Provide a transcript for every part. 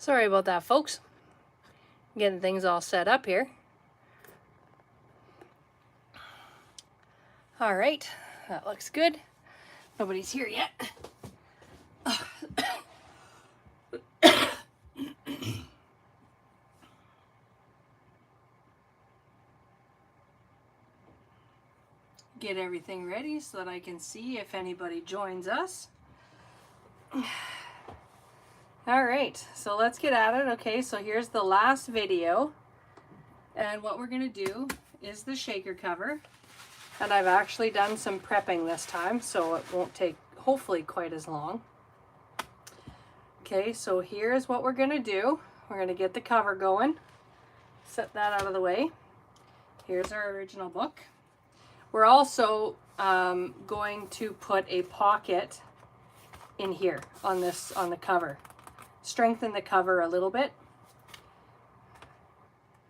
Sorry about that, folks. Getting things all set up here. All right, that looks good. Nobody's here yet. Get everything ready so that I can see if anybody joins us. All right, so let's get at it. Okay, so here's the last video. And what we're gonna do is the shaker cover. And I've actually done some prepping this time, so it won't take, hopefully, quite as long. Okay, so here's what we're gonna do. We're gonna get the cover going. Set that out of the way. Here's our original book. We're also going to put a pocket in here on the cover. Strengthen the cover a little bit.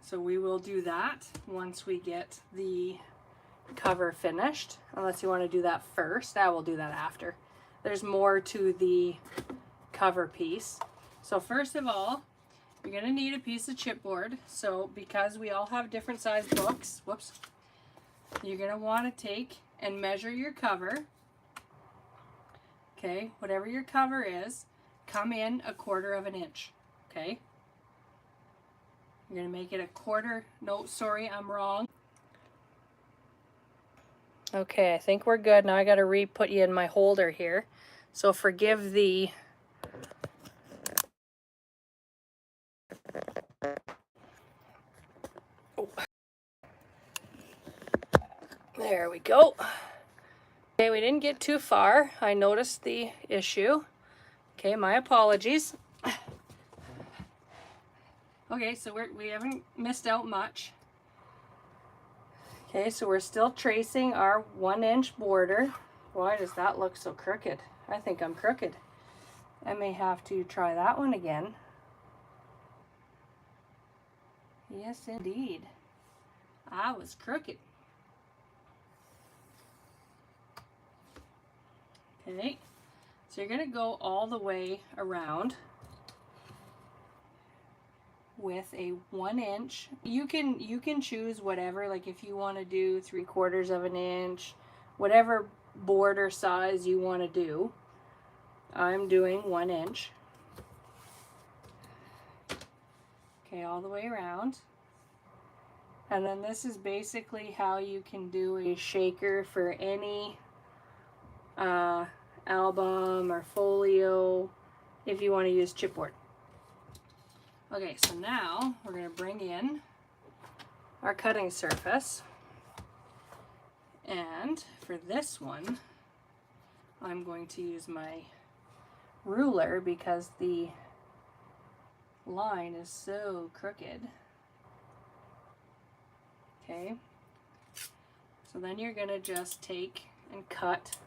So we will do that once we get the cover finished, unless you want to do that first. I will do that after. There's more to the cover piece. So first of all, you're going to need a piece of chipboard. So because we all have different size books, whoops, you're going to want to take and measure your cover. Okay, whatever your cover is, come in 1/4 of an inch. Okay, you're going to make it 1/4. No, sorry, I'm wrong. Okay, I think we're good. Now I got to re-put you in my holder here. So forgive the There we go. Okay, we didn't get too far. I noticed the issue. Okay, my apologies. Okay, so we haven't missed out much. Okay, so we're still tracing our 1-inch border. Why does that look so crooked? I think I'm crooked. I may have to try that one again. Yes, indeed. I was crooked. Okay, so you're gonna go all the way around with a 1-inch. You can choose whatever, like if you want to do 3/4 of an inch, whatever border size you want to do. I'm doing 1 inch. Okay, all the way around. And then this is basically how you can do a shaker for any album or folio if you want to use chipboard. Okay, so now we're going to bring in our cutting surface, and for this one I'm going to use my ruler because the line is so crooked. Okay, so then you're going to just take and cut.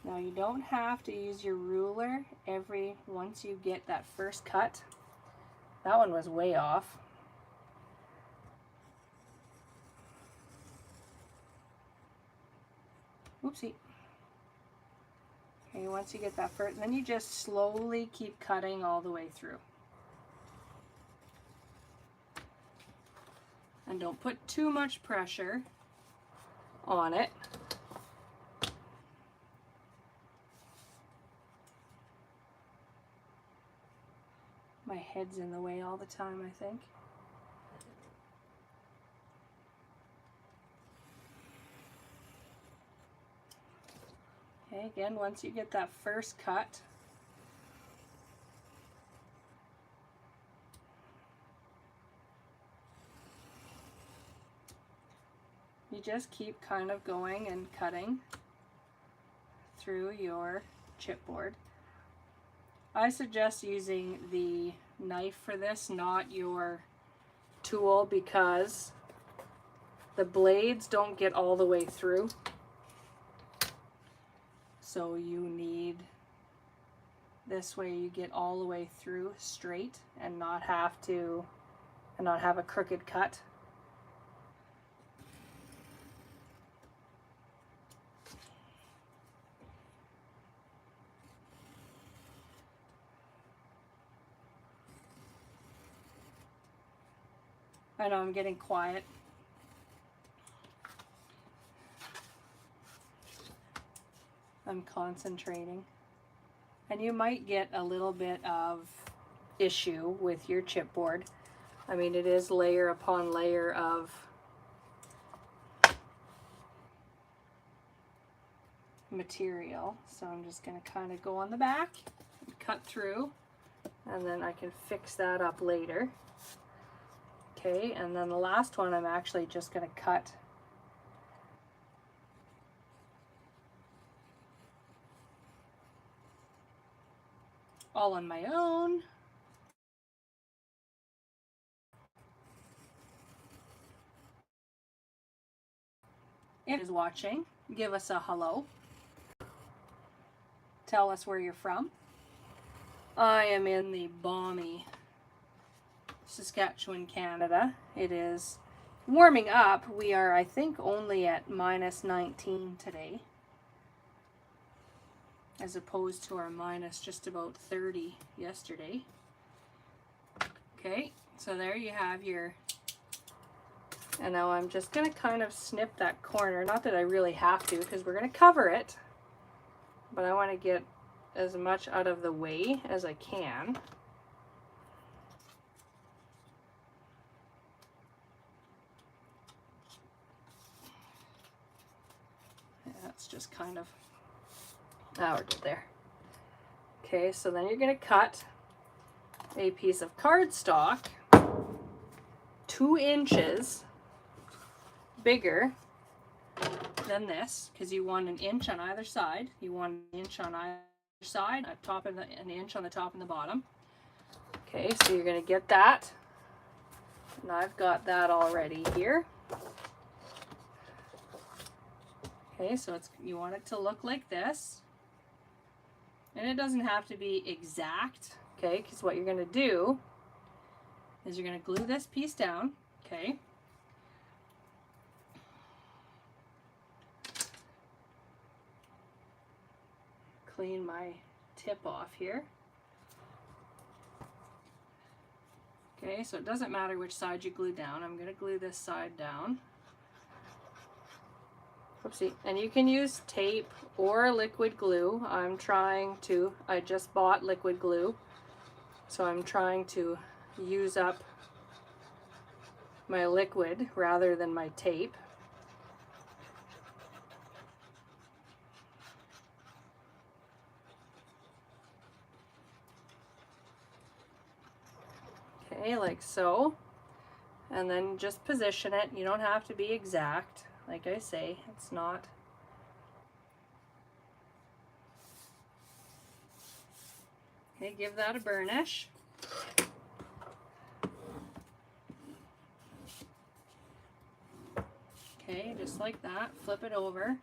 Now you don't have to use your ruler once you get that first cut. That one was way off. Oopsie. Okay, once you get that first, then you just slowly keep cutting all the way through. And don't put too much pressure on it. My head's in the way all the time, I think. Okay, again, once you get that first cut, you just keep kind of going and cutting through your chipboard. I suggest using the knife for this, not your tool, because the blades don't get all the way through. So you need, this way you get all the way through straight and not have a crooked cut. I know I'm getting quiet. I'm concentrating. And you might get a little bit of issue with your chipboard. I mean, it is layer upon layer of material. So I'm just going to kind of go on the back and cut through, and then I can fix that up later. Okay, and then the last one I'm actually just going to cut all on my own. If is watching, give us a hello. Tell us where you're from. I am in the balmy Saskatchewan, Canada. It is warming up. We are, I think, only at -19 today, as opposed to our minus just about 30 yesterday. Okay, so there you have your, and now I'm just going to kind of snip that corner. Not that I really have to, because we're going to cover it, but I want to get as much out of the way as I can. That's just kind of, we're good there. Okay, so then you're going to cut a piece of cardstock 2 inches bigger than this, because you want an inch on either side. You want an inch on either side, an inch on the top and the bottom. Okay, so you're going to get that, and I've got that already here. Okay, so you want it to look like this, and it doesn't have to be exact. Okay, because what you're going to do is you're going to glue this piece down. Okay. Clean my tip off here. Okay, so it doesn't matter which side you glue down. I'm going to glue this side down. Oopsie. And you can use tape or liquid glue. I just bought liquid glue, so I'm trying to use up my liquid rather than my tape. Okay, like so. And then just position it. You don't have to be exact. Like I say, it's not. Okay, give that a burnish. Okay, just like that. Flip it over.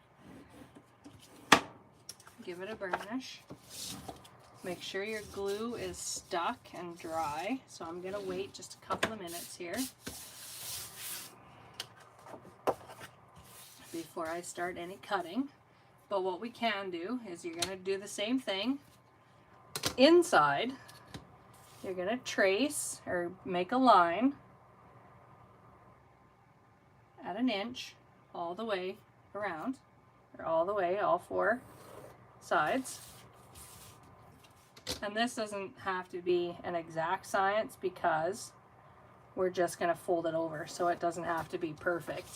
Give it a burnish. Make sure your glue is stuck and dry. So I'm going to wait just a couple of minutes here before I start any cutting. But what we can do is you're going to do the same thing inside. You're going to trace or make a line at an inch all the way around, or all the way, all 4 sides. And this doesn't have to be an exact science because we're just going to fold it over, so it doesn't have to be perfect.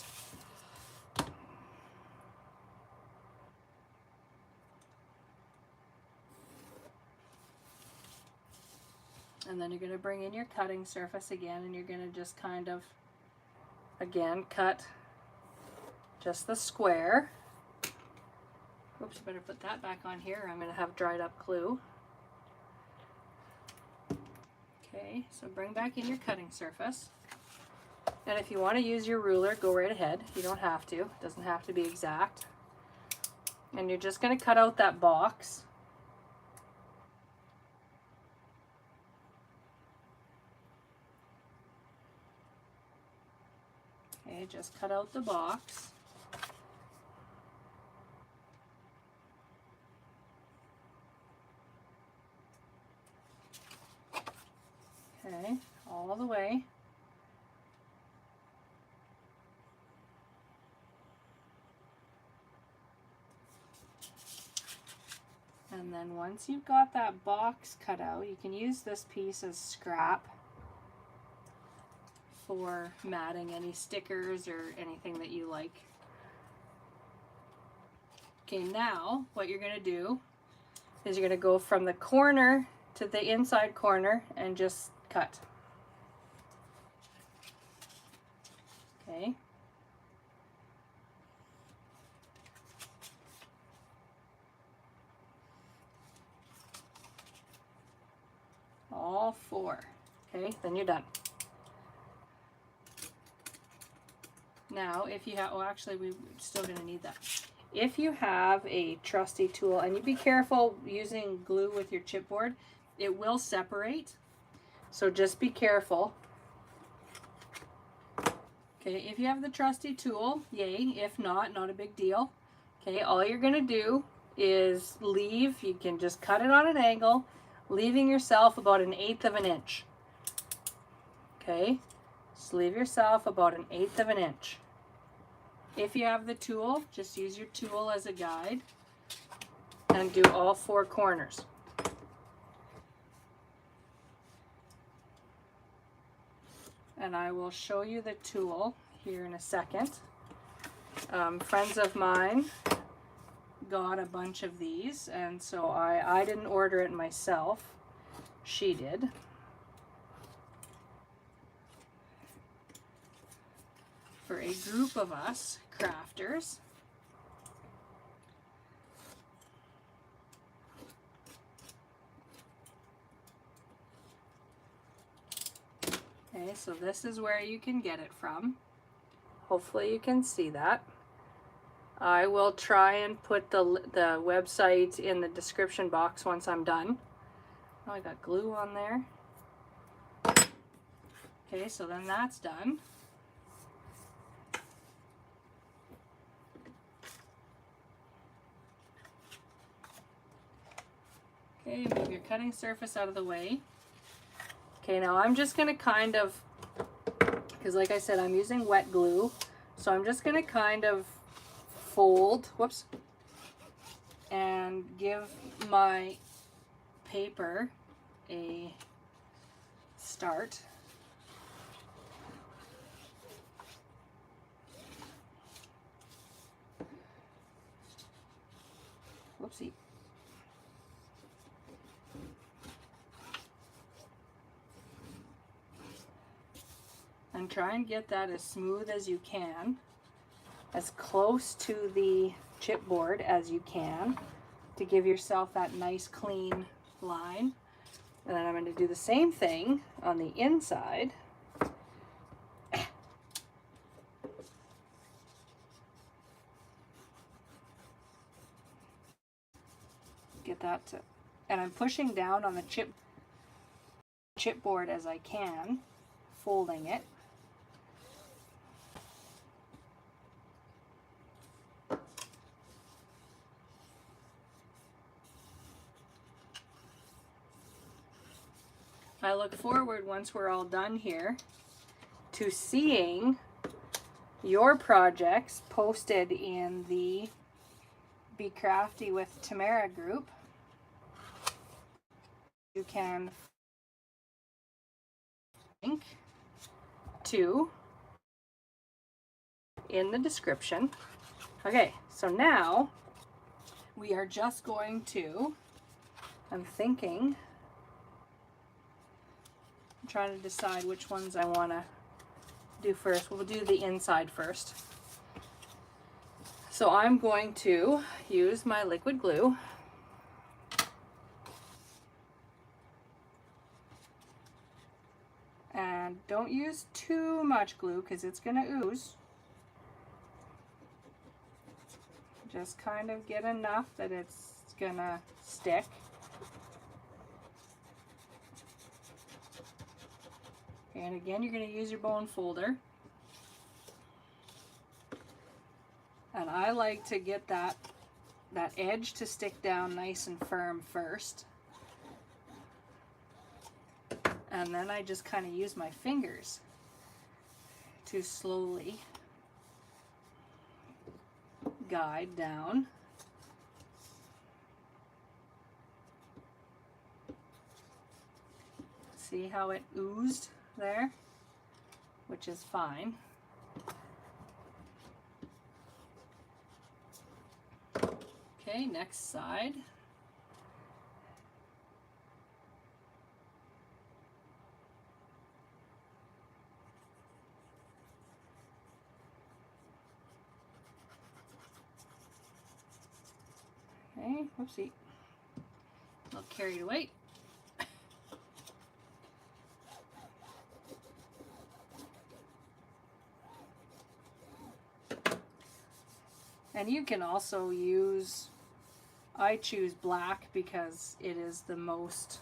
And then you're going to bring in your cutting surface again, and you're going to just kind of, again, cut just the square. Oops, better put that back on here. I'm going to have dried up glue. Okay, so bring back in your cutting surface. And if you want to use your ruler, go right ahead. You don't have to. It doesn't have to be exact. And you're just going to cut out that box. Okay, just cut out the box. Okay, all the way. And then once you've got that box cut out, you can use this piece as scrap for matting any stickers or anything that you like. Okay, now what you're going to do is you're going to go from the corner to the inside corner and just cut. Okay. All four. Okay, then you're done. Now, if you have, well, actually, we're still going to need that. If you have a trusty tool, and you be careful using glue with your chipboard, it will separate. So just be careful. Okay, if you have the trusty tool, yay. If not, not a big deal. Okay, all you're going to do is leave, you can just cut it on an angle, leaving yourself about 1/8 of an inch. Okay, just leave yourself about 1/8 of an inch. If you have the tool, just use your tool as a guide and do all four corners. And I will show you the tool here in a second. Friends of mine got a bunch of these, and so I didn't order it myself. She did. For a group of us crafters. Okay, so this is where you can get it from. Hopefully you can see that. I will try and put the website in the description box once I'm done. Oh, I got glue on there. Okay, so then that's done. Okay, move your cutting surface out of the way. Okay, now I'm just going to kind of, because like I said, I'm using wet glue, so I'm just going to kind of fold, whoops, and give my paper a start. Whoopsie. And try and get that as smooth as you can, as close to the chipboard as you can, to give yourself that nice clean line. And then I'm going to do the same thing on the inside. Get that to, and I'm pushing down on the chipboard as I can, folding it. I look forward, once we're all done here, to seeing your projects posted in the Be Crafty with Tamara group. You can link to in the description. Okay, so now we are just going to, I'm trying to decide which ones I want to do first. We'll do the inside first. So I'm going to use my liquid glue. And don't use too much glue because it's going to ooze. Just kind of get enough that it's going to stick. And again, you're going to use your bone folder. And I like to get that edge to stick down nice and firm first. And then I just kind of use my fingers to slowly guide down. See how it oozed there? Which is fine. Okay, next side. Okay, whoopsie. A little carried away. And you can also use, I choose black because it is the most,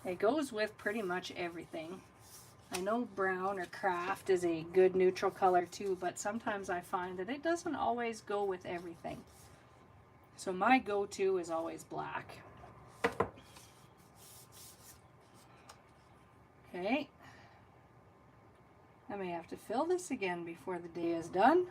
it goes with pretty much everything. I know brown or craft is a good neutral color too, but sometimes I find that it doesn't always go with everything. So my go-to is always black. Okay. I may have to fill this again before the day is done.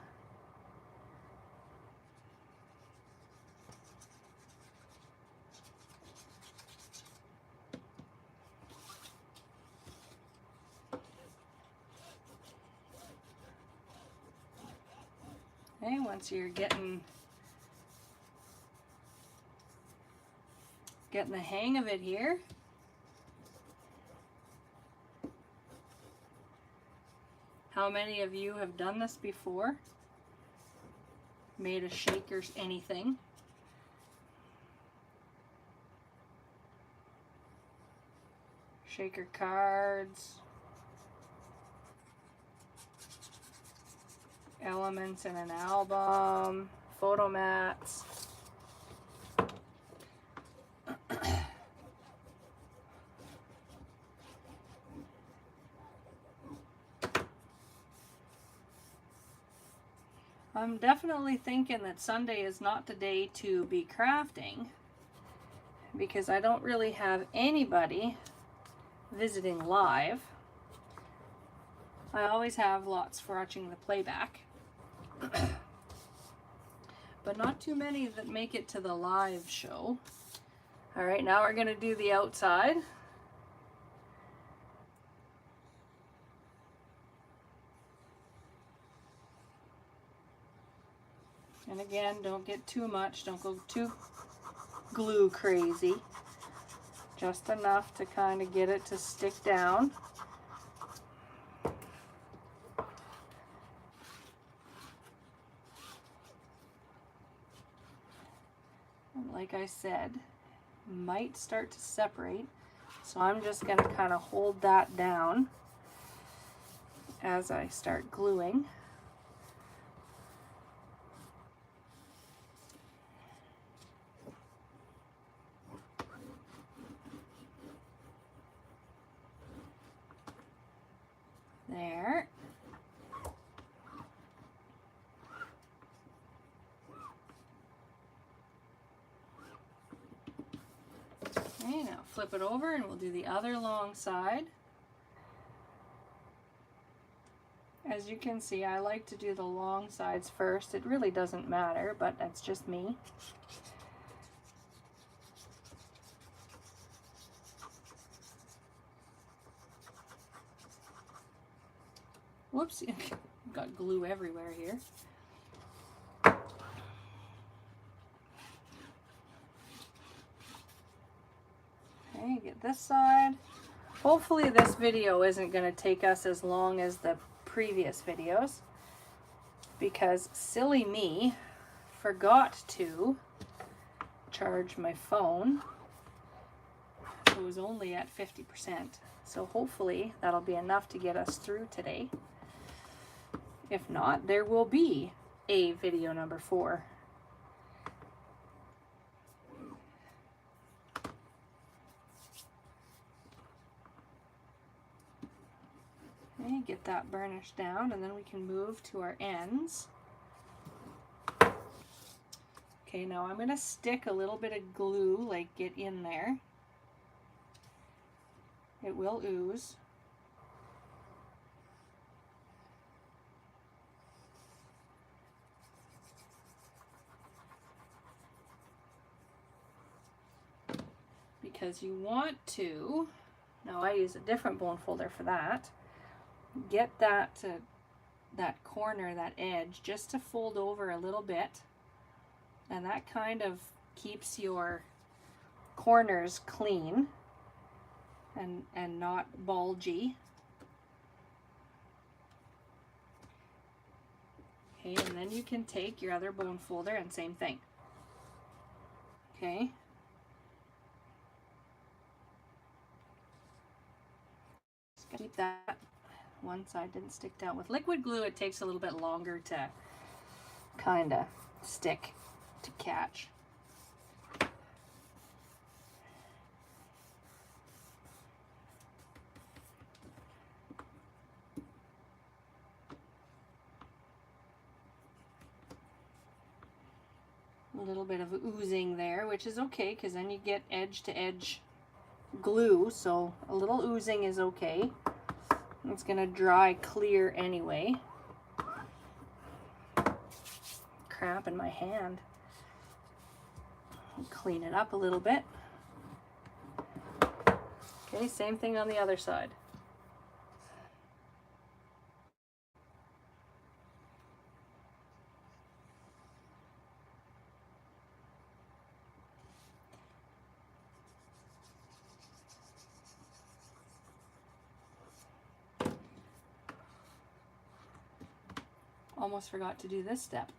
Okay, once you're getting the hang of it here, how many of you have done this before? Made a shaker, anything? Shaker cards, elements in an album, photo mats. I'm definitely thinking that Sunday is not the day to be crafting because I don't really have anybody visiting live. I always have lots for watching the playback, but not too many that make it to the live show. All right, now we're going to do the outside. And again, don't get too much, don't go too glue crazy. Just enough to kind of get it to stick down. And like I said, might start to separate. So I'm just going to kind of hold that down as I start gluing. There. Okay, now flip it over and we'll do the other long side. As you can see, I like to do the long sides first. It really doesn't matter, but that's just me. Whoops, got glue everywhere here. Okay, get this side. Hopefully this video isn't going to take us as long as the previous videos, because silly me forgot to charge my phone. It was only at 50%. So hopefully that'll be enough to get us through today. If not, there will be a video number 4. Okay, get that burnished down, and then we can move to our ends. Okay, now I'm going to stick a little bit of glue, like get in there. It will ooze. Because you want to Now I use a different bone folder for that. Get that that corner, that edge, just to fold over a little bit, and that kind of keeps your corners clean and not bulgy. Okay, and then you can take your other bone folder and same thing. Okay. Just keep that one side didn't stick down. With liquid glue, it takes a little bit longer to kind of stick, to catch. A little bit of oozing there, which is okay because then you get edge to edge glue, so a little oozing is okay. It's gonna dry clear anyway. Crap in my hand. Clean it up a little bit. Okay, same thing on the other side. Almost forgot to do this step.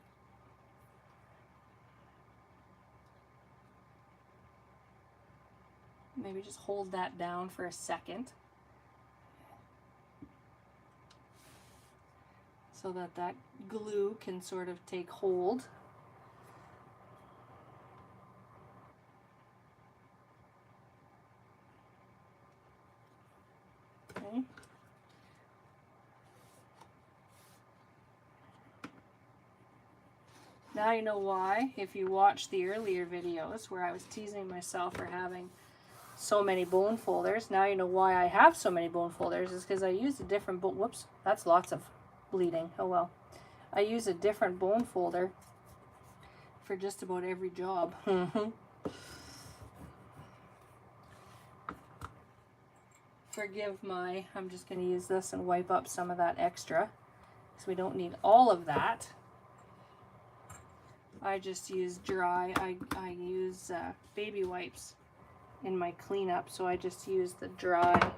Maybe just hold that down for a second so that that glue can sort of take hold. Okay. Now you know why, if you watch the earlier videos where I was teasing myself for having so many bone folders. Now you know why I have so many bone folders, is because I use a different bone. Whoops, that's lots of bleeding. Oh well. I use a different bone folder for just about every job. Forgive my, I'm just going to use this and wipe up some of that extra because we don't need all of that. I just use dry, I use baby wipes in my cleanup, so I just use the dry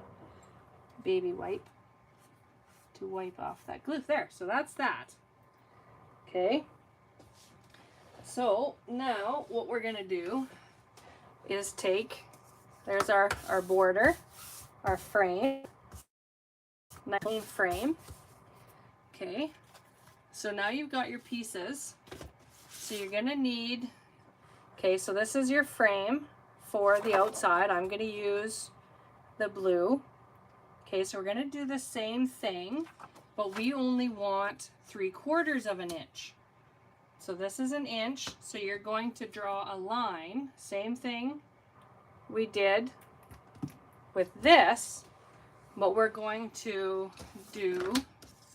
baby wipe to wipe off that glue. There, so that's that. Okay, so now what we're gonna do is take, there's our border, our frame, nice frame. Okay, so now you've got your pieces. So you're gonna need, okay, so this is your frame for the outside. I'm gonna use the blue. Okay, so we're gonna do the same thing, but we only want 3/4 of an inch. So this is an inch, so you're going to draw a line, same thing we did with this, but we're going to do,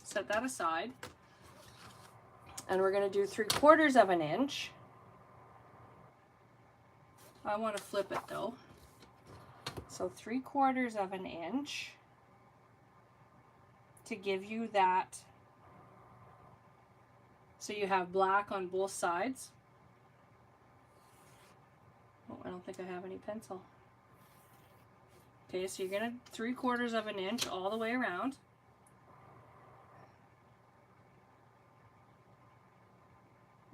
set that aside, and we're going to do 3/4 of an inch. I want to flip it though. So 3/4 of an inch to give you that, so you have black on both sides. Oh, I don't think I have any pencil. Okay, so you're going to 3/4 of an inch all the way around.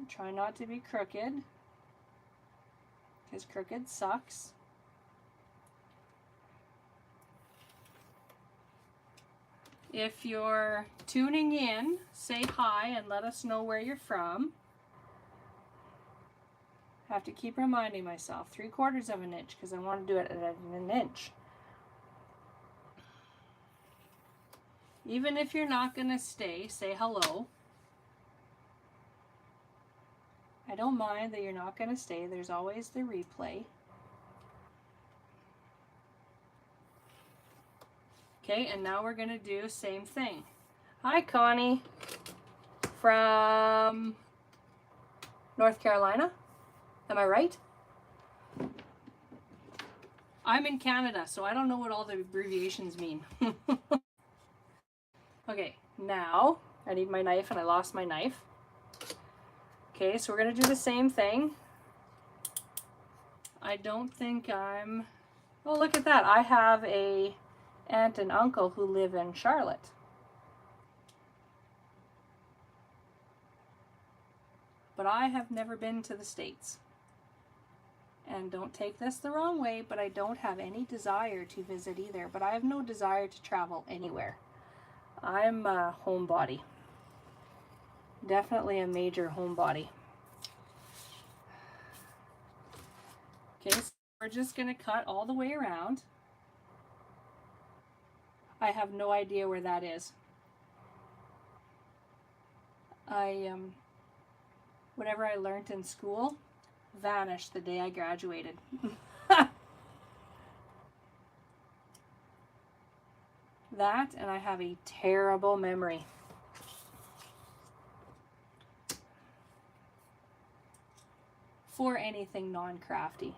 Try not to be crooked, because crooked sucks. If you're tuning in, say hi and let us know where you're from. I have to keep reminding myself, 3/4 of an inch, because I want to do it at an inch. Even if you're not going to stay, say hello. I don't mind that you're not going to stay. There's always the replay. Okay, and now we're going to do same thing. Hi, Connie from North Carolina. Am I right? I'm in Canada, so I don't know what all the abbreviations mean. Okay, now I need my knife and I lost my knife. Okay, so we're gonna do the same thing. I don't think I'm, oh, look at that. I have a aunt and uncle who live in Charlotte. But I have never been to the States. And don't take this the wrong way, but I don't have any desire to visit either. But I have no desire to travel anywhere. I'm a homebody. Definitely a major homebody. Okay, so we're just going to cut all the way around. I have no idea where that is. Whatever I learned in school vanished the day I graduated. That, and I have a terrible memory. For anything non-crafty.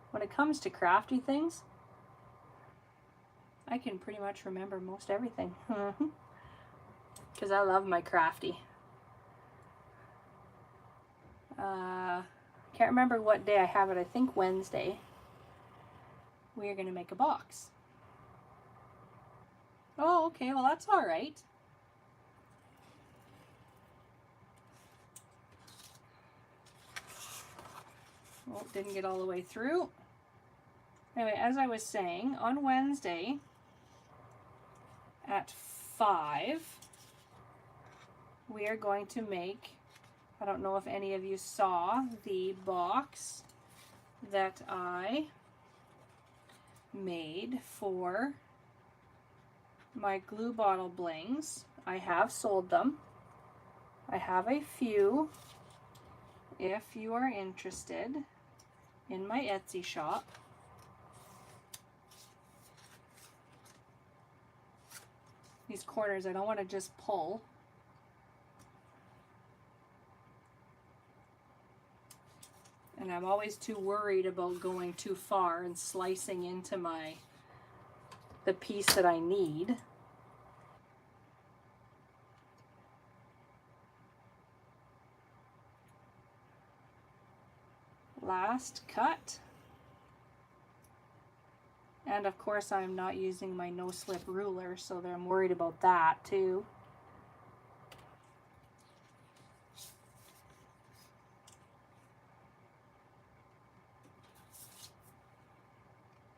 When it comes to crafty things, I can pretty much remember most everything. Because I love my crafty. Can't remember what day I have it. I think Wednesday. We are going to make a box. Oh, okay. Well, that's all right. Oh, didn't get all the way through. Anyway, as I was saying, on Wednesday at 5, we are going to make, I don't know if any of you saw the box that I made for my glue bottle blings. I have sold them. I have a few if you are interested in my Etsy shop. These corners I don't want to just pull. And I'm always too worried about going too far and slicing into the piece that I need. Last cut. And of course I'm not using my no slip ruler, so I'm worried about that too.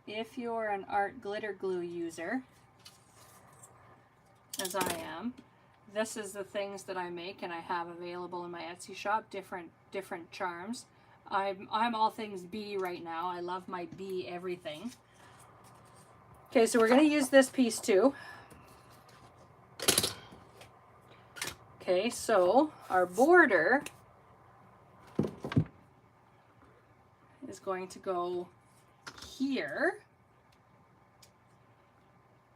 If you're an art glitter glue user, as I am, this is the things that I make and I have available in my Etsy shop, different charms. I'm all things bee right now. I love my bee everything. Okay, so we're going to use this piece too. Okay, so our border is going to go here,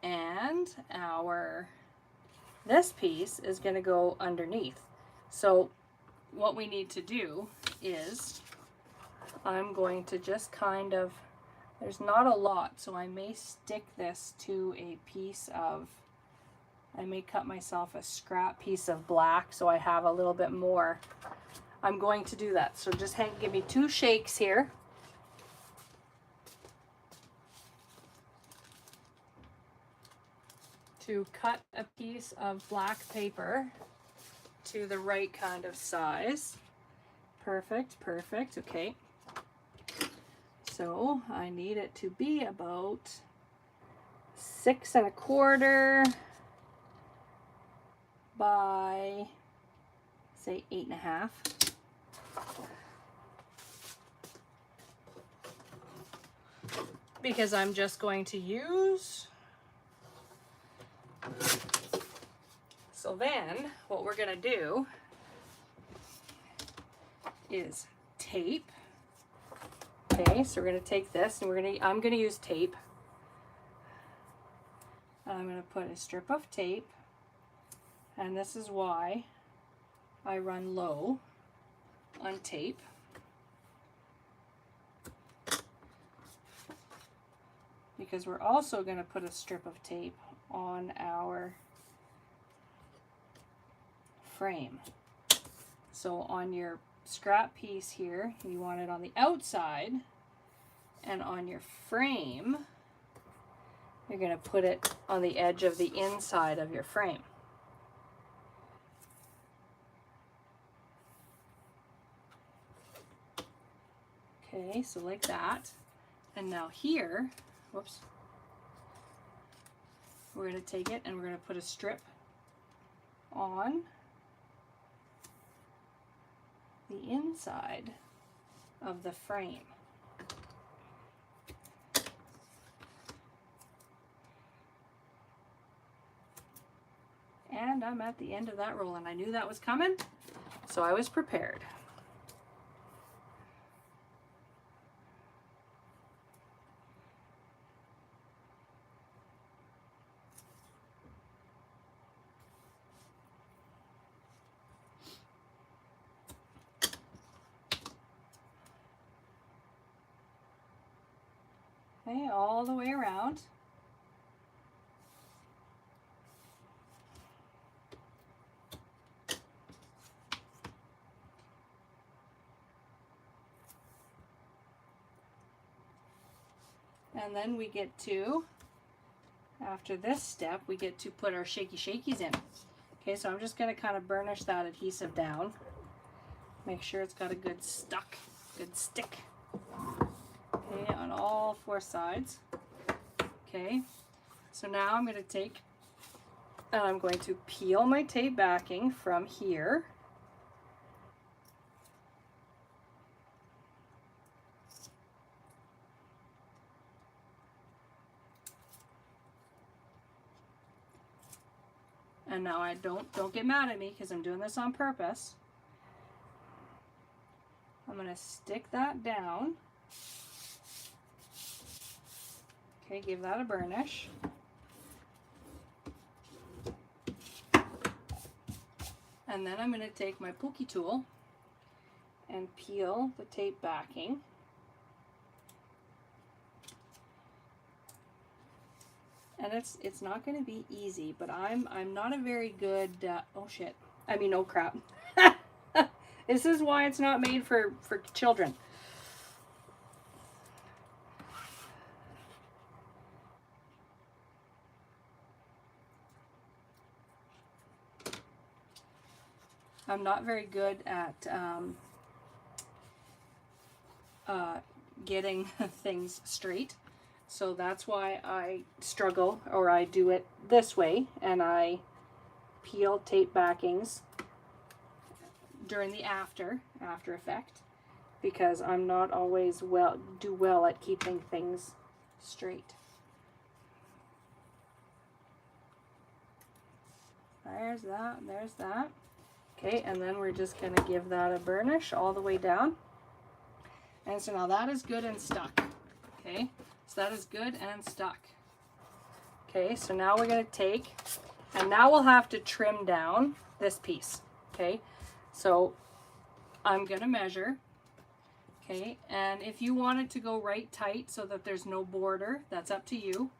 and this piece is going to go underneath. So what we need to do is I'm going to just kind of, there's not a lot, so I may stick this to a piece of, I may cut myself a scrap piece of black so I have a little bit more. I'm going to do that. So just give me 2 shakes here. To cut a piece of black paper to the right kind of size. Perfect, perfect, okay. So I need it to be about 6 1/4 by, say, 8 1/2. Because I'm just going to use. So then what we're going to do is tape. Okay, so we're going to take this and I'm going to use tape. I'm going to put a strip of tape, and this is why I run low on tape. because we're also going to put a strip of tape on our frame. So on your scrap piece here, you want it on the outside, and on your frame, you're going to put it on the edge of the inside of your frame. Okay, so like that. And now here, whoops, we're going to take it and we're going to put a strip on the inside of the frame. And I'm at the end of that roll, and I knew that was coming, so I was prepared. Okay, all the way around. And then we get to, after this step, we get to put our shaky shakies in. Okay, so I'm just going to kind of burnish that adhesive down. Make sure it's got a good stick. Okay, on all four sides. Okay, so now I'm going to take, and I'm going to peel my tape backing from here. And now I don't get mad at me because I'm doing this on purpose. I'm going to stick that down. Okay, give that a burnish. And then I'm going to take my pokey tool and peel the tape backing. And it's not going to be easy, but I'm not a very good oh crap. This is why it's not made for children. I'm not very good at getting things straight. So that's why I struggle, or I do it this way, and I peel tape backings during the after effect, because I'm not always do well at keeping things straight. There's that. Okay, and then we're just going to give that a burnish all the way down. And so now that is good and stuck. Okay. So that is good and stuck. Okay, so now we're going to take, and now we'll have to trim down this piece. Okay, so I'm going to measure. Okay, and if you want it to go right tight so that there's no border, that's up to you.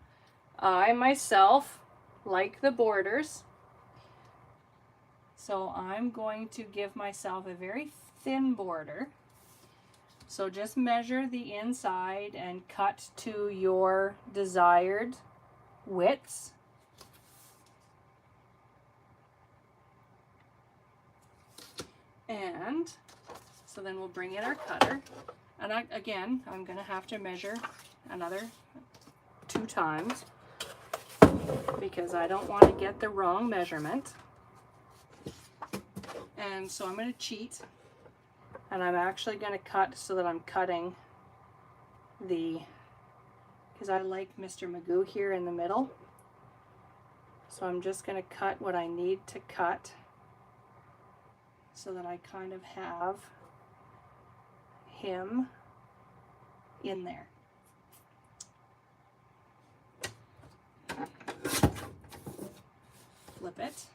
I myself like the borders. So I'm going to give myself a very thin border. So just measure the inside and cut to your desired widths. And so then we'll bring in our cutter. And again, I'm going to have to measure another 2 times because I don't want to get the wrong measurement. And so I'm going to cheat. And I'm actually going to cut so that I'm cutting because I like Mr. Magoo here in the middle. So I'm just going to cut what I need to cut so that I kind of have him in there. Flip it.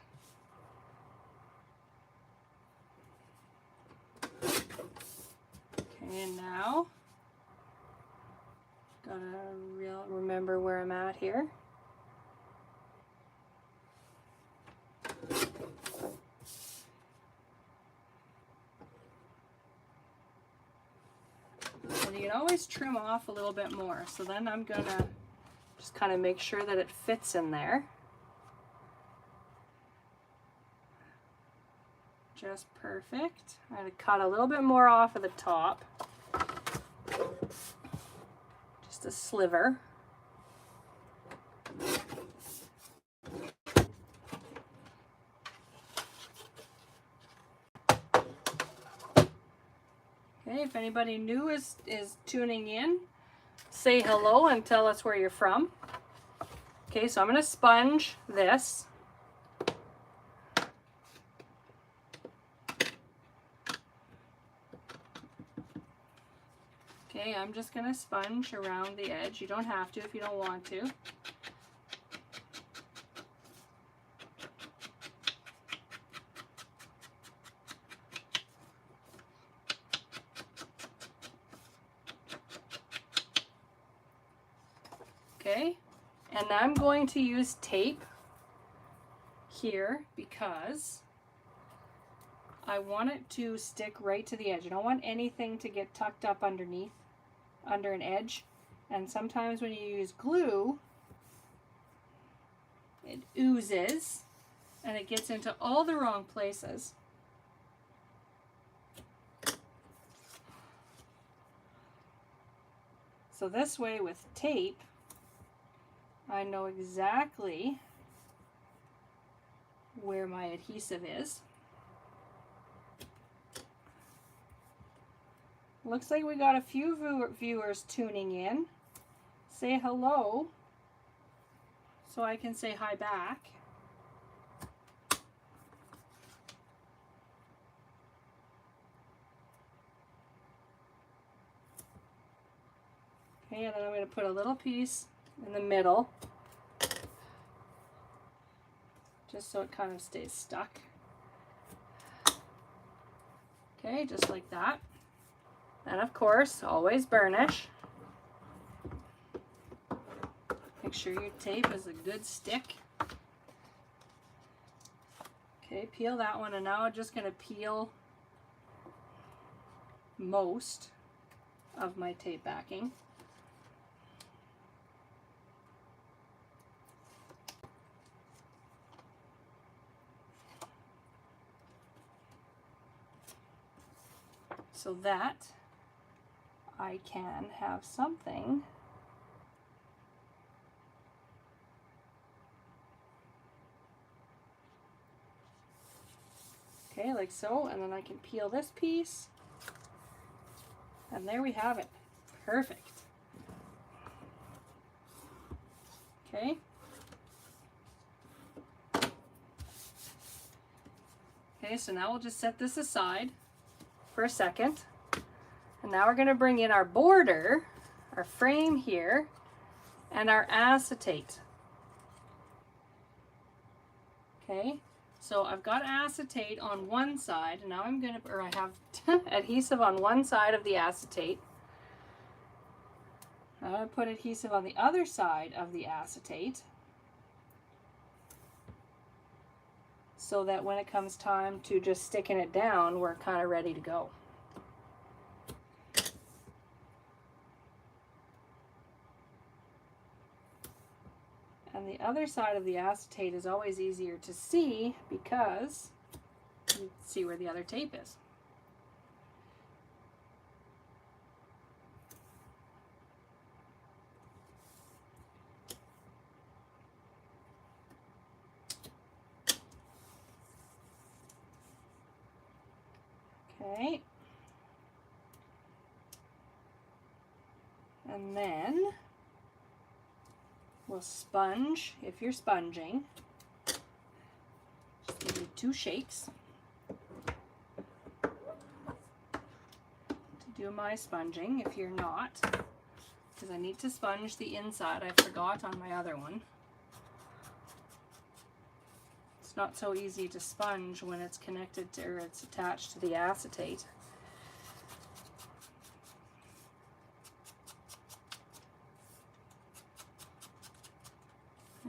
And now, gotta remember where I'm at here. And you can always trim off a little bit more. So then I'm gonna just kind of make sure that it fits in there. Just perfect. I'm gonna cut a little bit more off of the top. Just a sliver. Okay, if anybody new is tuning in, say hello and tell us where you're from. Okay, so I'm going to sponge this. Okay, I'm just going to sponge around the edge. You don't have to if you don't want to. Okay, and I'm going to use tape here because I want it to stick right to the edge. I don't want anything to get tucked up underneath, under an edge. And sometimes when you use glue, it oozes and it gets into all the wrong places. So this way with tape, I know exactly where my adhesive is. Looks like we got a few viewers tuning in. Say hello so I can say hi back. Okay, and then I'm going to put a little piece in the middle, just so it kind of stays stuck. Okay, just like that. And of course, always burnish. Make sure your tape is a good stick. Okay, peel that one, and now I'm just going to peel most of my tape backing. So that I can have something okay, like so, and then I can peel this piece, and there we have it. Perfect. Okay. Okay, so now we'll just set this aside for a second. And now we're going to bring in our border, our frame here, and our acetate. Okay, so I've got acetate on one side, and now I'm going to, or I have adhesive on one side of the acetate. I'm going to put adhesive on the other side of the acetate, so that when it comes time to just sticking it down, we're kind of ready to go. And the other side of the acetate is always easier to see because you see where the other tape is. Okay. And then we'll sponge, if you're sponging. Just give you 2 shakes to do my sponging if you're not, because I need to sponge the inside. I forgot on my other one. It's not so easy to sponge when it's connected to, or it's attached to the acetate.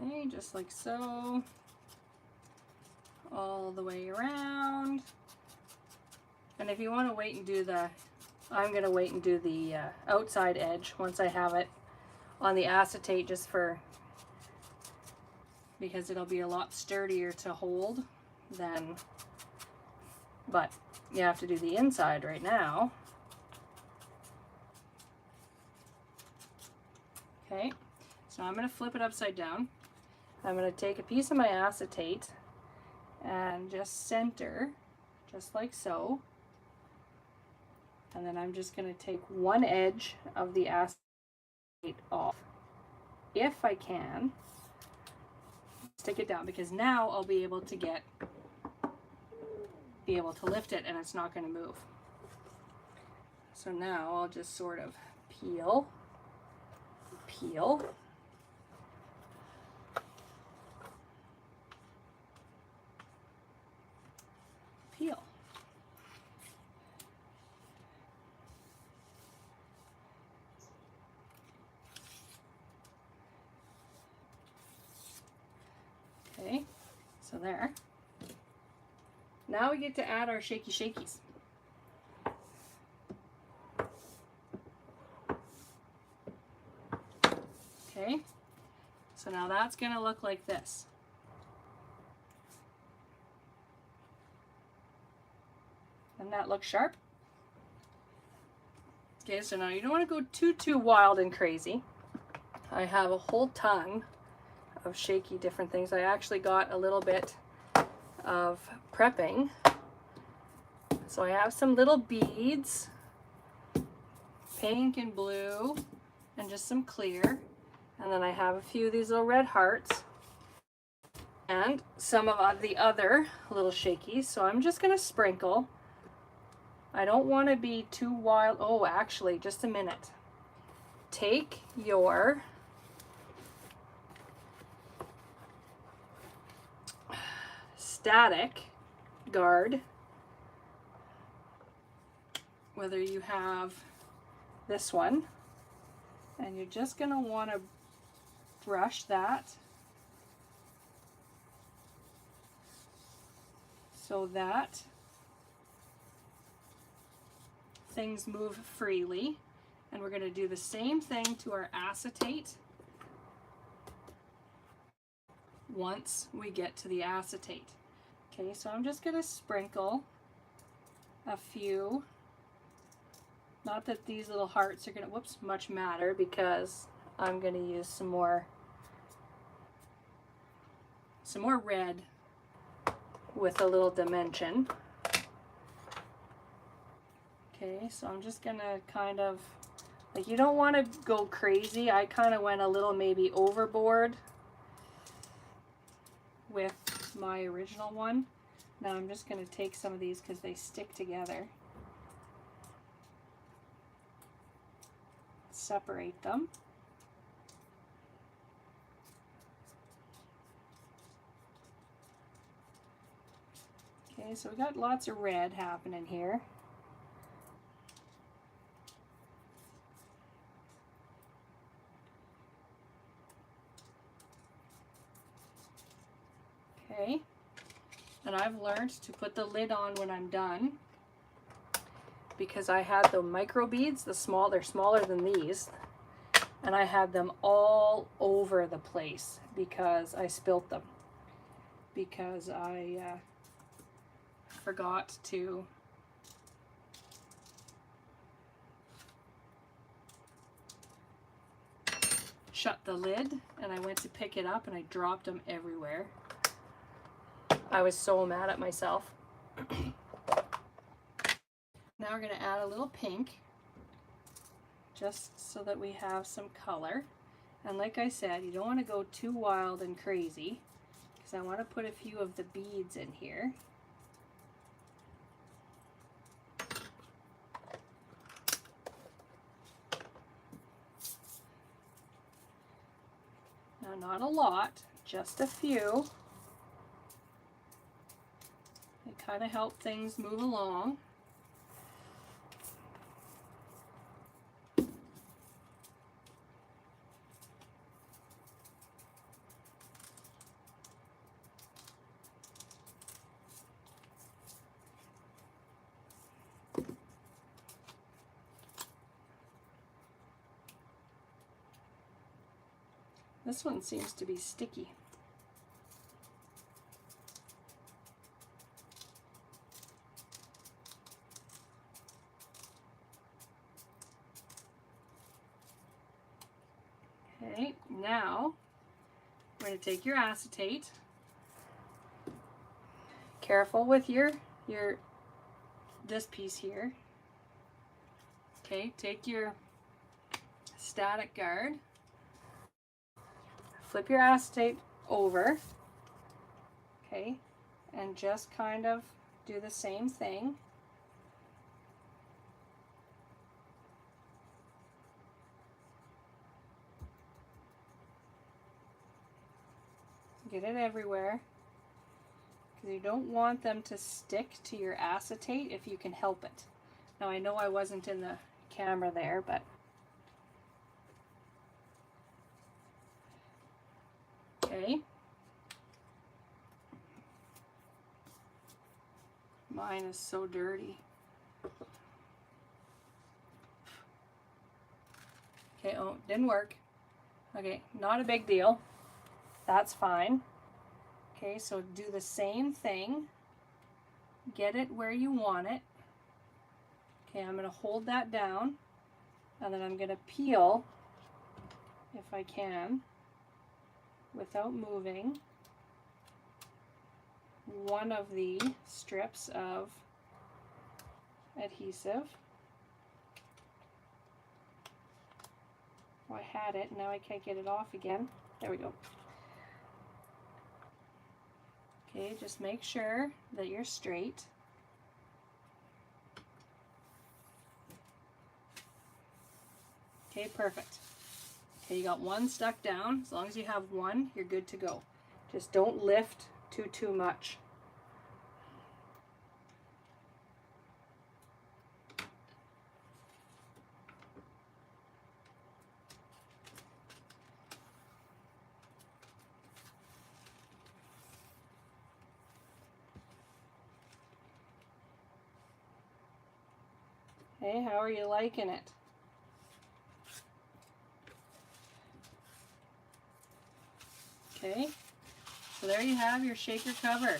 Okay, just like so, all the way around. And if you want to wait and do the, I'm going to wait and do the outside edge once I have it on the acetate, just because it'll be a lot sturdier to hold than, but you have to do the inside right now. Okay, so I'm going to flip it upside down. I'm going to take a piece of my acetate and just center, just like so. And then I'm just going to take one edge of the acetate off, if I can. Stick it down, because now I'll be able to lift it and it's not going to move. So now I'll just sort of peel, peel. Okay, so there. Now we get to add our shaky shakies. Okay, so now that's going to look like this. Doesn't that look sharp? Okay, so now you don't want to go too wild and crazy. I have a whole ton of shaky different things. I actually got a little bit of prepping. So I have some little beads, pink and blue, and just some clear. And then I have a few of these little red hearts and some of the other little shakies. So I'm just going to sprinkle. I don't want to be too wild. Oh, actually, just a minute. Take your static guard, whether you have this one, and you're just going to want to brush that so that things move freely. And we're going to do the same thing to our acetate once we get to the acetate. Okay, so I'm just going to sprinkle a few. Not that these little hearts are going to, whoops, much matter, because I'm going to use some more red with a little dimension. Okay, so I'm just going to kind of, like, you don't want to go crazy. I kind of went a little maybe overboard with my original one. Now I'm just going to take some of these because they stick together. Separate them. Okay, so we got lots of red happening here. Okay, and I've learned to put the lid on when I'm done, because I had the micro beads, they're smaller than these, and I had them all over the place because I spilt them, because I forgot to shut the lid, and I went to pick it up and I dropped them everywhere. I was so mad at myself. Now we're going to add a little pink, just so that we have some color. And like I said, you don't want to go too wild and crazy, because I want to put a few of the beads in here. Now, not a lot, just a few. They kind of help things move along. This one seems to be sticky. Okay, now we're going to take your acetate. Careful with this piece here. Okay, take your static guard, flip your acetate over, okay, and just kind of do the same thing. Get it everywhere, because you don't want them to stick to your acetate if you can help it. Now, I know I wasn't in the camera there, but okay. Mine is so dirty. Okay, oh, didn't work. Okay, not a big deal. That's fine. Okay, so do the same thing. Get it where you want it. Okay, I'm going to hold that down, and then I'm going to peel, if I can, without moving, one of the strips of adhesive. Oh, I had it, now I can't get it off again. There we go. Okay, just make sure that you're straight. Okay, perfect. Okay, you got one stuck down. As long as you have one, you're good to go. Just don't lift too much. Hey, how are you liking it? Okay, so there you have your shaker cover.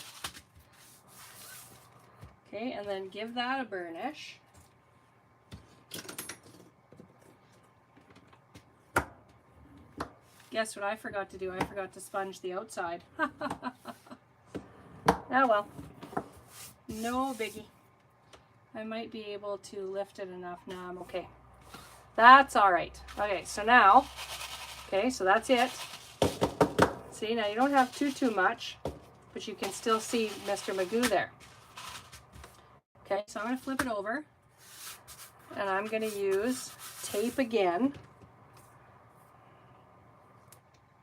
Okay, and then give that a burnish. Guess what I forgot to do? I forgot to sponge the outside. Oh well, no biggie. I might be able to lift it enough. Now I'm okay. That's all right. Okay, so now, okay, so that's it. See, now you don't have too much, but you can still see Mr. Magoo there. Okay, so I'm going to flip it over, and I'm going to use tape again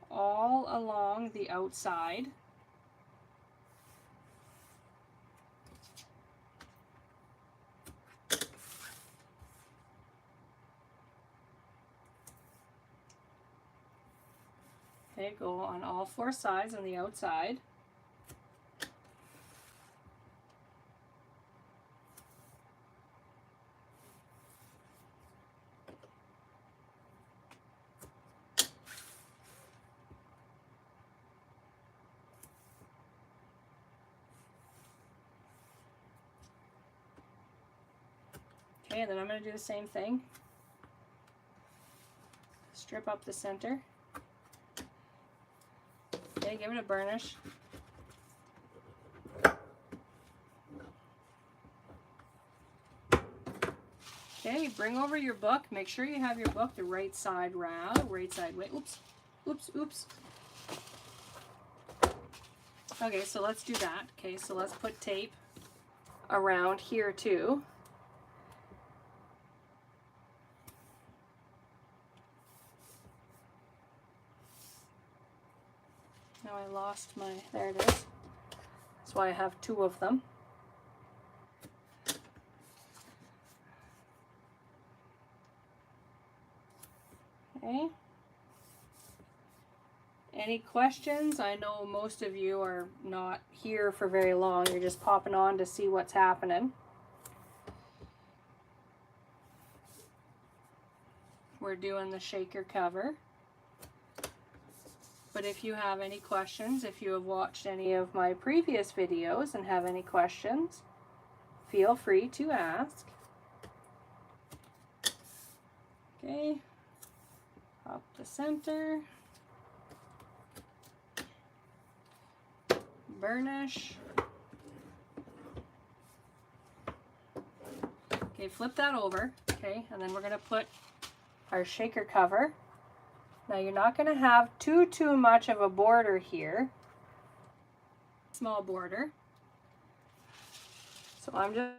all along the outside. Okay, go on all four sides on the outside. Okay, and then I'm going to do the same thing. Strip up the center. Okay, give it a burnish. Okay, bring over your book. Make sure you have your book the right side round, right side way. Oops, oops, oops. Okay, so let's do that. Okay, so let's put tape around here too. Now I lost my, there it is. That's why I have two of them. Okay. Any questions? I know most of you are not here for very long. You're just popping on to see what's happening. We're doing the shaker cover. But if you have any questions, if you have watched any of my previous videos and have any questions, feel free to ask. Okay, up the center, burnish. Okay, flip that over, okay, and then we're going to put our shaker cover. Now you're not going to have too much of a border here, small border. So I'm just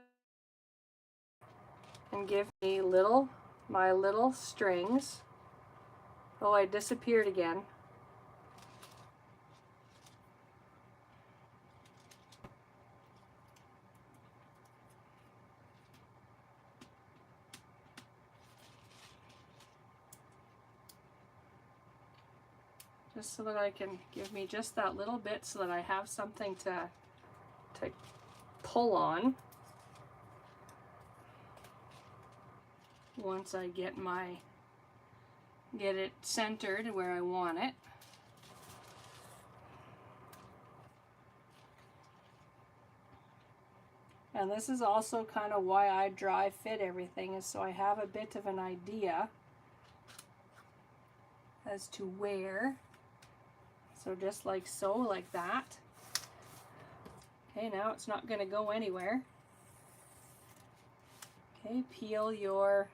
and give me my little strings. Oh, I disappeared again. Just so that I can give me just that little bit so that I have something to pull on once I get it centered where I want it. And this is also kind of why I dry fit everything, is so I have a bit of an idea as to where. So just like so, like that. Okay, now it's not going to go anywhere. Okay, peel your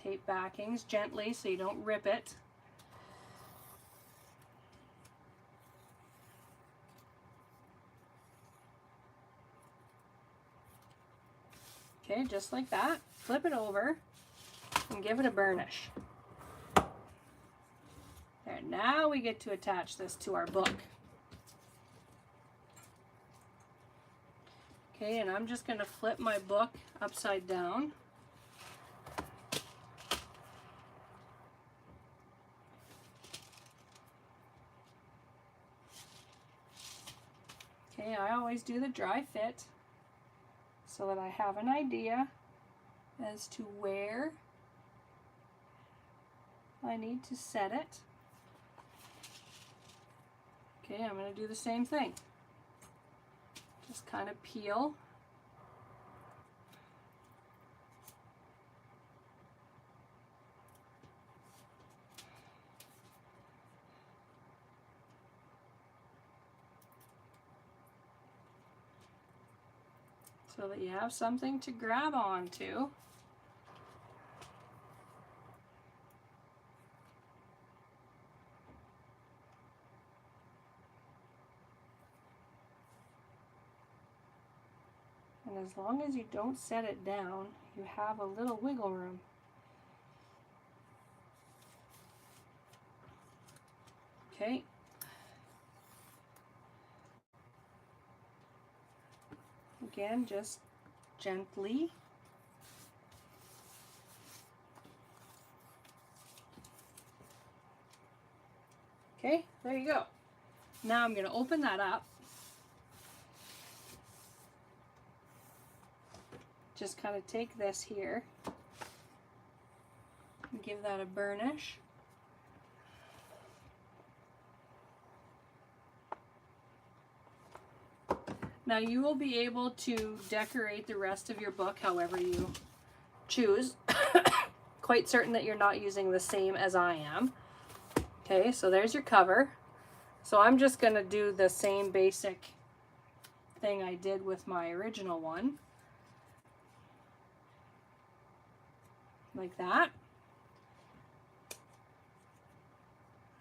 tape backings gently so you don't rip it. Okay, just like that. Flip it over and give it a burnish. There, now we get to attach this to our book. Okay, and I'm just going to flip my book upside down. Okay, I always do the dry fit so that I have an idea as to where I need to set it. Okay, I'm going to do the same thing. Just kind of peel. So that you have something to grab onto. And as long as you don't set it down, you have a little wiggle room. Okay. Again, just gently. Okay, there you go. Now I'm going to open that up. Just kind of take this here and give that a burnish. Now you will be able to decorate the rest of your book however you choose. Quite certain that you're not using the same as I am. Okay, so there's your cover. So I'm just going to do the same basic thing I did with my original one. Like that.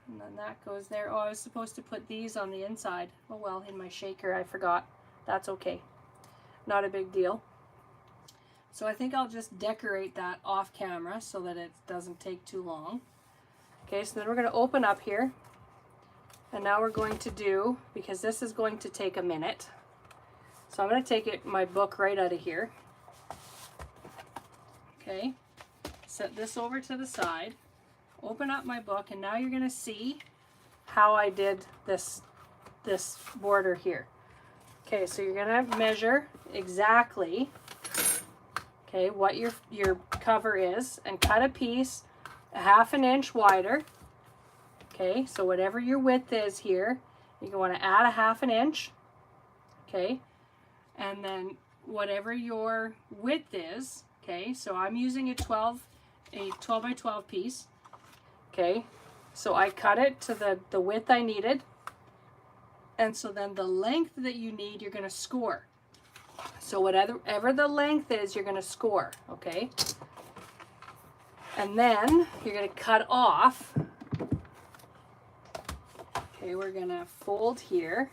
And then that goes there. Oh, I was supposed to put these on the inside. Oh well, in my shaker, I forgot. That's okay. Not a big deal. So I think I'll just decorate that off camera so that it doesn't take too long. Okay, so then we're going to open up here. And now we're going to do, because this is going to take a minute. So I'm going to take my book right out of here. Okay, set this over to the side. Open up my book, and now you're going to see how I did this border here. Okay, so you're going to measure exactly, okay, what your cover is, and cut a piece 1/2 inch wider. Okay, so whatever your width is here, you're going to add a 1/2 inch. Okay, and then whatever your width is, okay, so I'm using a 12 by 12 piece. Okay, so I cut it to the width I needed, and so then the length that you need, you're going to score. So whatever the length is, you're going to score. Okay, and then you're going to cut off. Okay, we're going to fold here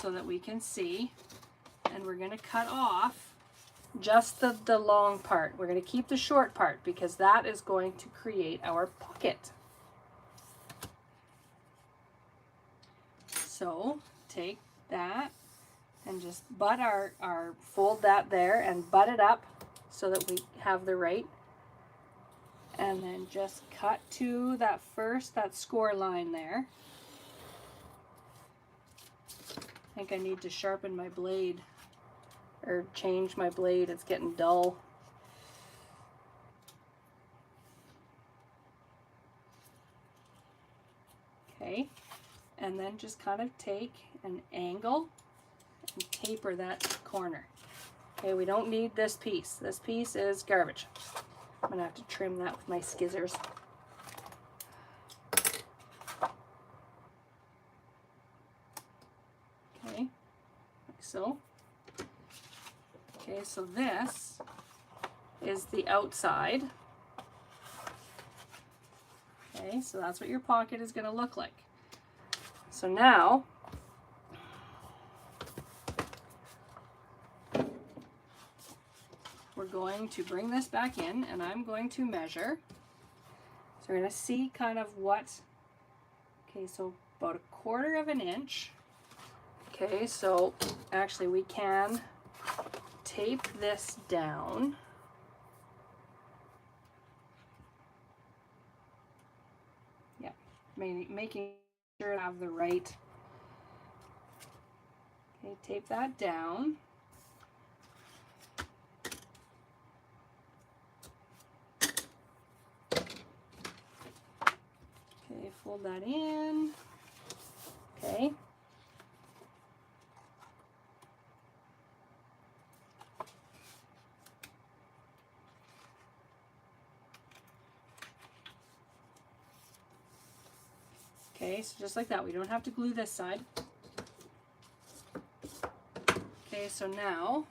so that we can see, and we're going to cut off just the long part. We're going to keep the short part because that is going to create our pocket. So take that and just butt fold that there and butt it up so that we have the right, and then just cut to that score line there. I think I need to sharpen my blade or change my blade. It's getting dull. Okay, and then just kind of take an angle and taper that corner. Okay, we don't need this piece. This piece is garbage. I'm gonna have to trim that with my scissors. Okay, like so. Okay, so this is the outside. Okay, so that's what your pocket is going to look like. So now, we're going to bring this back in, and I'm going to measure. So we're going to see kind of what, okay, so about 1/4 inch. Okay, so actually we can tape this down. Yeah, making sure I have the right. Okay, tape that down. Okay, fold that in. Okay. Okay, so just like that. We don't have to glue this side. Okay, so now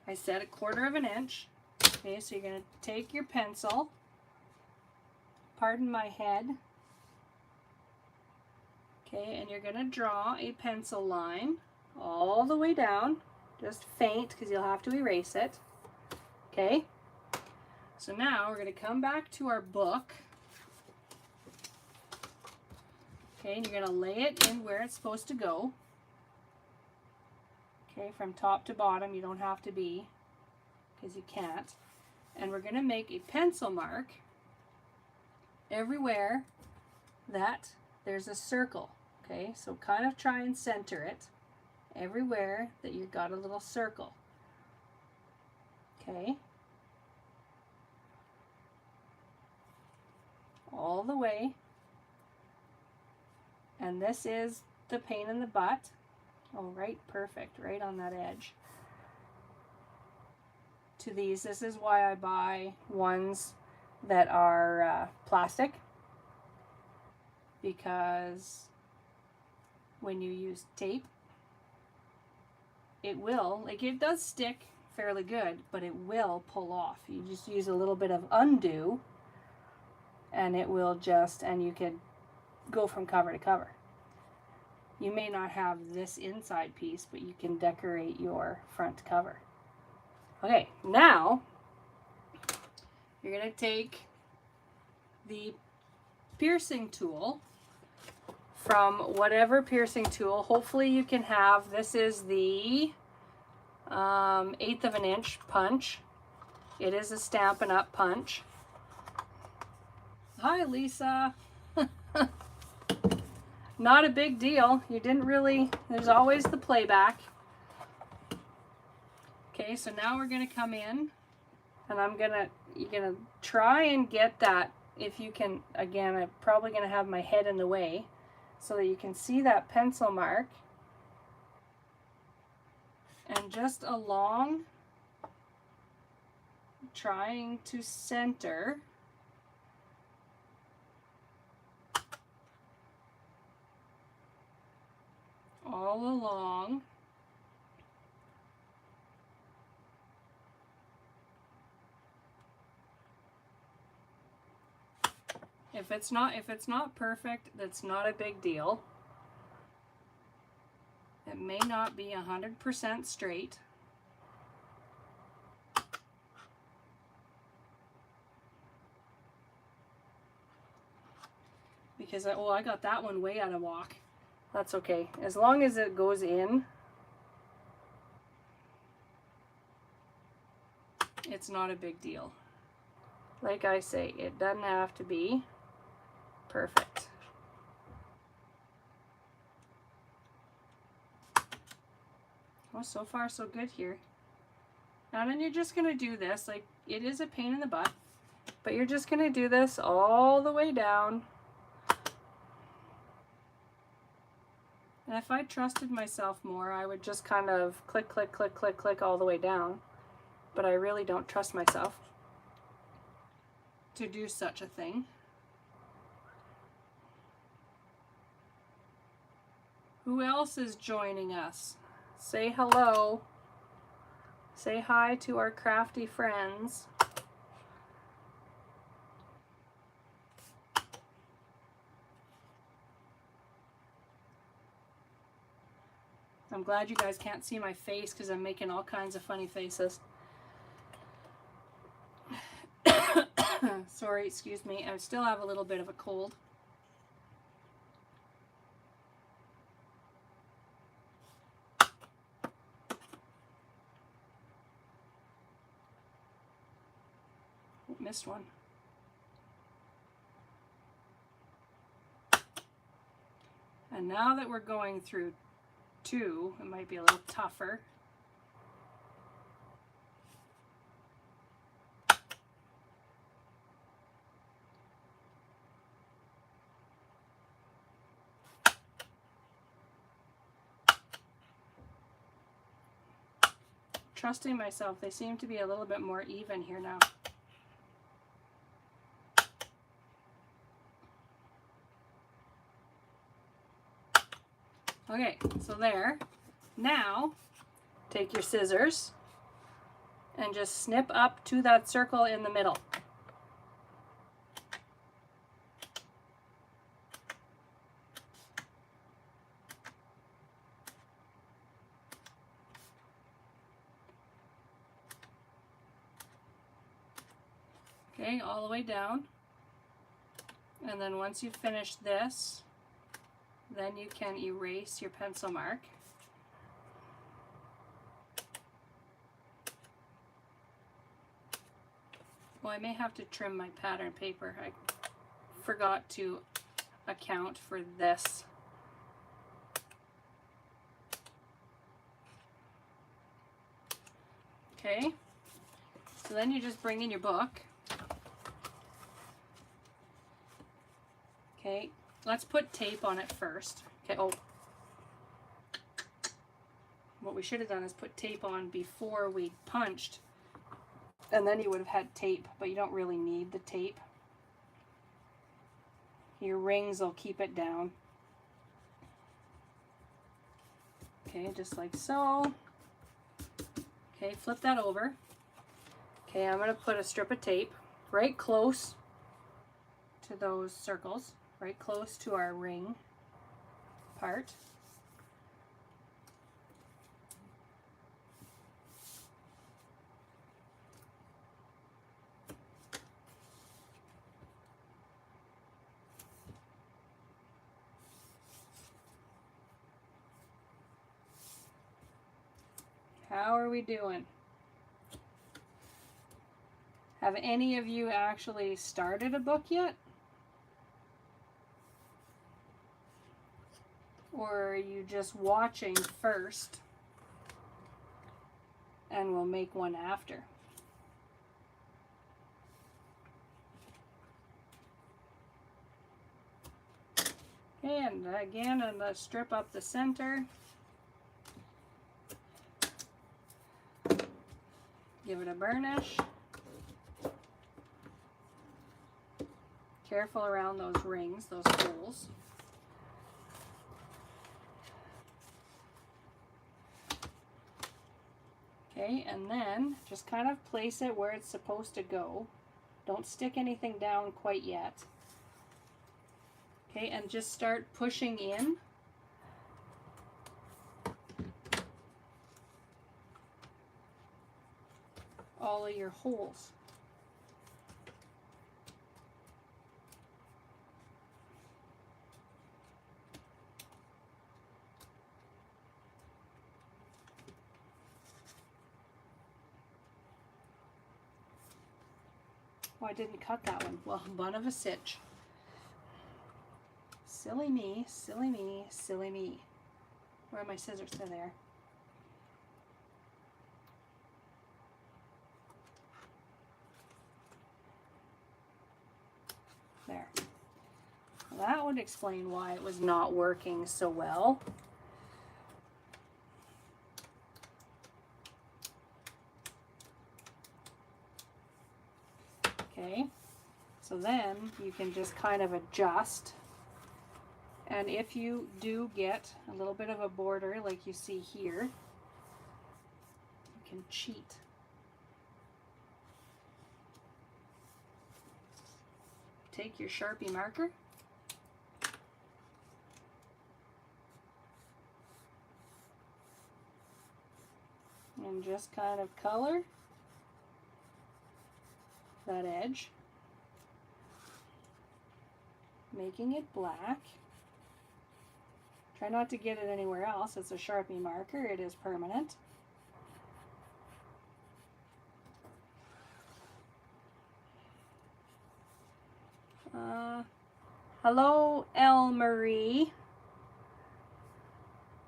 I said 1/4 inch. Okay, so you're going to take your pencil, pardon my head, okay, and you're going to draw a pencil line all the way down, just faint because you'll have to erase it. Okay, so now we're going to come back to our book. Okay, and you're going to lay it in where it's supposed to go. Okay, from top to bottom. You don't have to be, because you can't. And we're going to make a pencil mark everywhere that there's a circle. Okay, so kind of try and center it everywhere that you've got a little circle. Okay, all the way. And this is the pain in the butt. Oh, right, perfect, right on that edge. To these, this is why I buy ones that are plastic, because when you use tape, it will, like, it does stick fairly good, but it will pull off. You just use a little bit of undo, and it will just, and you can go from cover to cover. You may not have this inside piece, but you can decorate your front cover. Okay, now you're going to take the piercing tool from whatever piercing tool. Hopefully you can have, this is the 1/8 inch punch. It is a Stampin' Up punch. Hi, Lisa. Not a big deal. You didn't really, there's always the playback. Okay, so now we're going to come in And you're gonna try and get that, if you can. Again, I'm probably gonna have my head in the way so that you can see that pencil mark. And just along, trying to center all along. If it's not perfect, that's not a big deal. It may not be 100% straight. Because I got that one way out of whack. That's okay. As long as it goes in, it's not a big deal. Like I say, it doesn't have to be perfect. Oh, so far so good here. And then you're just gonna do this, like, it is a pain in the butt, but you're just gonna do this all the way down. And if I trusted myself more, I would just kind of click, click, click, click, click all the way down. But I really don't trust myself to do such a thing. Who else is joining us? Say hello. Say hi to our crafty friends. I'm glad you guys can't see my face because I'm making all kinds of funny faces. Sorry, excuse me. I still have a little bit of a cold. Missed one. And now that we're going through 2, it might be a little tougher. Trusting myself, they seem to be a little bit more even here now. Okay, so there. Now, take your scissors and just snip up to that circle in the middle. Okay, all the way down. And then once you've finished this, then you can erase your pencil mark. Well, I may have to trim my pattern paper. I forgot to account for this. Okay, so then you just bring in your book. Okay, let's put tape on it first. Okay, oh. What we should have done is put tape on before we punched, and then you would have had tape, but you don't really need the tape. Your rings will keep it down. Okay, just like so. Okay, flip that over. Okay, I'm going to put a strip of tape right close to those circles, right close to our ring part. How are we doing? Have any of you actually started a book yet? Or are you just watching first and we'll make one after? Okay, and again, I'm going to strip up the center. Give it a burnish. Careful around those rings, those holes. Okay, and then just kind of place it where it's supposed to go. Don't stick anything down quite yet. Okay, and just start pushing in. All of your holes. Oh, I didn't cut that one. Well, bun of a sitch. Silly me, silly me, silly me. Where are my scissors? They're there. There. Well, that would explain why it was not working so well. Okay, so then you can just kind of adjust. And if you do get a little bit of a border like you see here, you can cheat. Take your Sharpie marker and just kind of color that edge, making it black. Try not to get it anywhere else. It's a Sharpie marker. It is permanent. Hello, Elle Marie.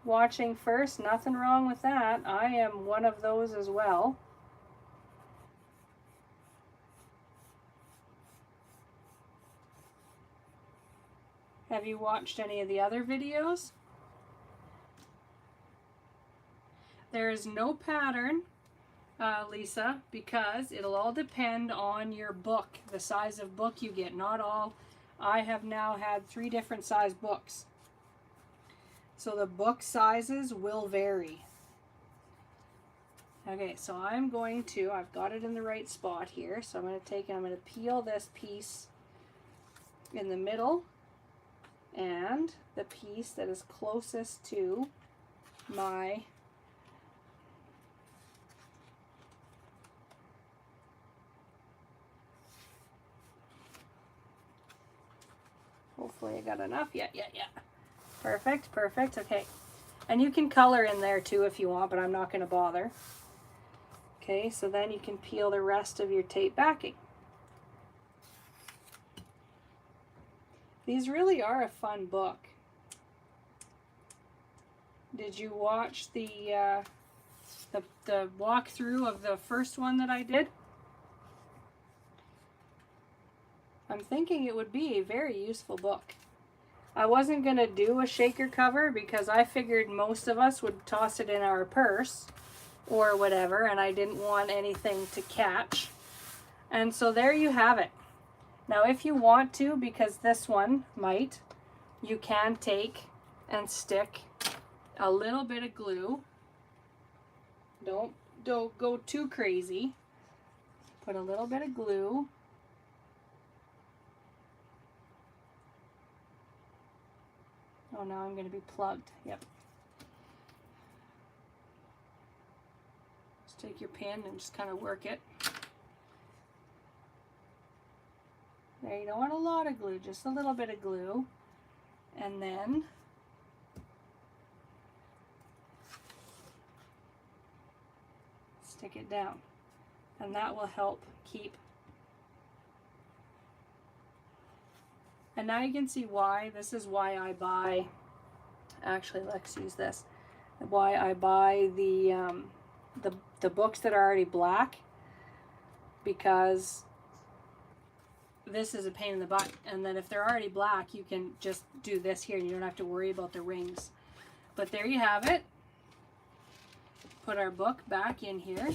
Watching first, nothing wrong with that. I am one of those as well. Have you watched any of the other videos? There is no pattern, Lisa, because it'll all depend on your book, the size of book you get. Not all. I have now had 3 different size books. So the book sizes will vary. Okay, so I'm going to, I've got it in the right spot here, so I'm going to take and I'm going to peel this piece in the middle and the piece that is closest to my hopefully I got enough. Yeah. Perfect, perfect. Okay. And you can color in there too if you want, but I'm not going to bother. Okay, so then you can peel the rest of your tape backing. These really are a fun book. Did you watch the walkthrough of the first one that I did? I'm thinking it would be a very useful book. I wasn't going to do a shaker cover because I figured most of us would toss it in our purse or whatever, and I didn't want anything to catch. And so there you have it. Now if you want to, because this one might, you can take and stick a little bit of glue. Don't go too crazy. Put a little bit of glue. Oh, now I'm going to be plugged. Yep. Just take your pin and just kind of work it. There, you don't want a lot of glue, just a little bit of glue. And then stick it down. And that will help keep. And now you can see why. This is why I buy, actually let's use this, why I buy the books that are already black, because this is a pain in the butt. And then if they're already black, you can just do this here and you don't have to worry about the rings. But there you have it. Put our book back in here.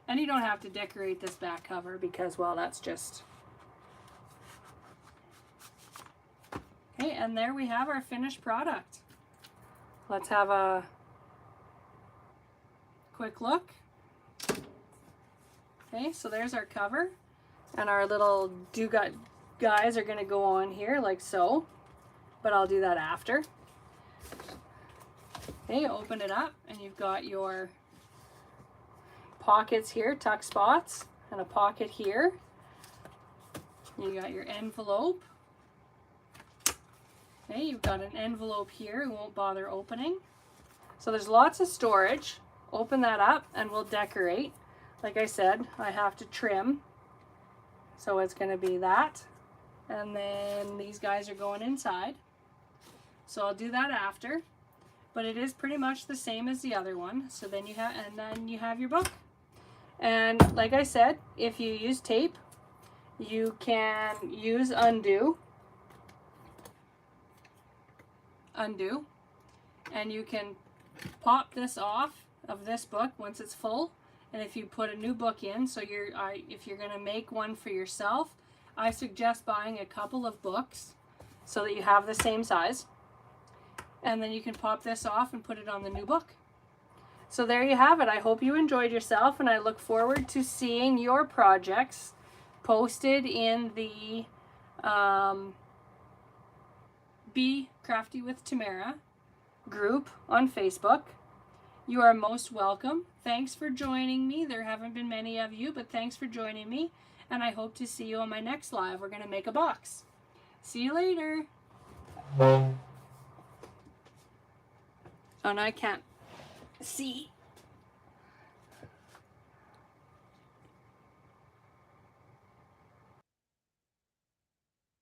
And you don't have to decorate this back cover because, well, that's just... Okay, and there we have our finished product. Let's have a quick look. Okay, so there's our cover. And our little doughnut guys are going to go on here like so. But I'll do that after. Okay, open it up and you've got your pockets here, tuck spots, and a pocket here. You got your envelope. Okay, you've got an envelope here. We won't bother opening. So there's lots of storage. Open that up and we'll decorate. Like I said, I have to trim. So it's going to be that. And then these guys are going inside. So I'll do that after. But it is pretty much the same as the other one. So then you have your book. And like I said, if you use tape, you can use undo, and you can pop this off of this book once it's full. And if you put a new book in, so if you're going to make one for yourself, I suggest buying a couple of books so that you have the same size. And then you can pop this off and put it on the new book. So there you have it. I hope you enjoyed yourself, and I look forward to seeing your projects posted in the Be Crafty with Tamara group on Facebook. You are most welcome. Thanks for joining me. There haven't been many of you, but thanks for joining me, and I hope to see you on my next live. We're going to make a box. See you later. Oh, no, I can't see.